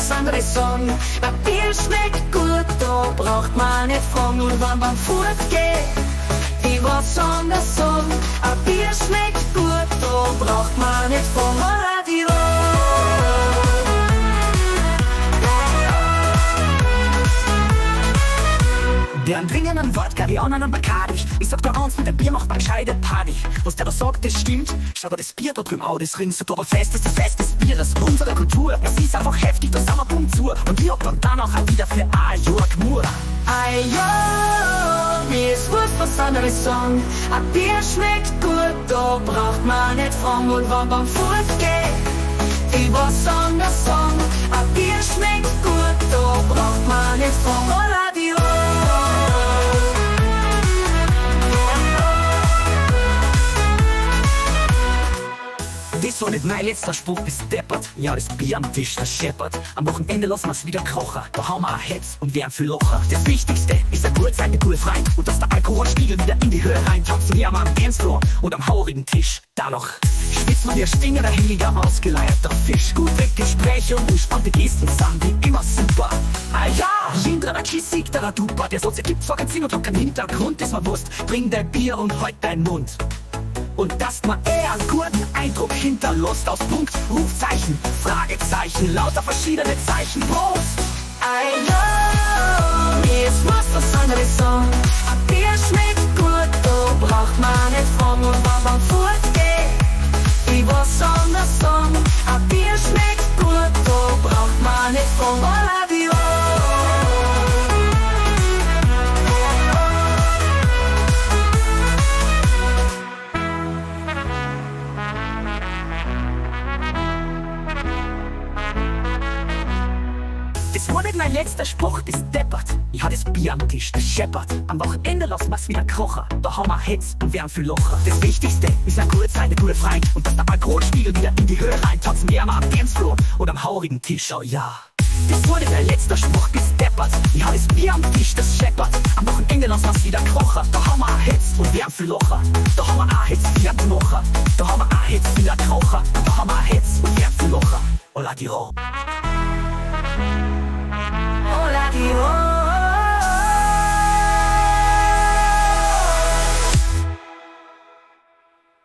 was anderes sagen. Ein Bier schmeckt gut, da braucht man nicht fragen. Und wenn man fortgeht, die was anderes sagen. Ein Bier schmeckt gut, da braucht man nicht fragen. Holla die Die einen trinken einen Wodka, die anderen einen Bacardi. Ich sag bei uns, mit dem Bier macht man gescheite Party. Was der da sagt, das stimmt. Schau dir das Bier da drüben an, das rinnt so aber fest, das ist festes Bier, das ist unsere Kultur. Es ist einfach heftig, da sind wir bumm zu. Und ich hab dann auch wieder für ein Jahr gemur. Ein Jahr, mir ist wurscht, was andere sagen. Ein Bier schmeckt gut, da braucht man nicht fragen. Und wenn man fortgeht, die was anders sagen. Ein Bier schmeckt gut, da braucht man nicht fragen. Holla die Das war nicht mein letzter Spruch, bis deppert. Ja, das Bier am Tisch, das scheppert. Am Wochenende lassen wir's wieder kochen. Da haben wir ein Hetz und werden viel Locher. Das Wichtigste ist eine gute Zeit, eine coole Frei. Und dass der Alkoholspiegel wieder in die Höhe rein. Tanzen wir am Dancefloor und am haurigen Tisch. Da noch spitzt man der Stinger dahinter, ausgeleierter Fisch. Gute Gespräche und entspannte Gesten sind wie immer super. Ah ja, Lindra, der Kissig, der Dupa. Der Sozi gibt zwar keinen Sinn und hat keinen Hintergrund, das war Wurst. Bring dein Bier und halt deinen Mund. Und dass man eher einen guten Eindruck hinterlässt aus Punkt, Rufzeichen, Fragezeichen, lauter verschiedene Zeichen. Prost! Ein Jahr, mir ist was anderes sagen. Ein Bier schmeckt gut, da braucht man nicht fragen. Und wenn man fortgeht, die was anders sagen. Ein Bier schmeckt gut, da braucht man nicht fragen. Holla die Das war nicht mein letzter Spruch, das deppert. Ich hatte das Bier am Tisch, das scheppert. Am Wochenende lassen wir's wieder kochen. Da haben wir Hetz und werden viel Locher. Das Wichtigste ist eine gute Zeit, eine gute Frei. Und dass der Alkoholspiegel wieder in die Höhe rein. Tanzen wir am Dancefloor und am haurigen Tisch, oh ja. Das war nicht mein letzter Spruch, das deppert. Ich hatte das Bier am Tisch, das scheppert. Am Wochenende lassen wir's wieder kochen. Da haben wir Hetz und werden viel Locher. Da haben wir Hetz wieder Knocher. Da haben wir Hetz wieder Krocher. Da haben wir Hetz und werden viel Locher. Hola die Ro. Hola die Ro.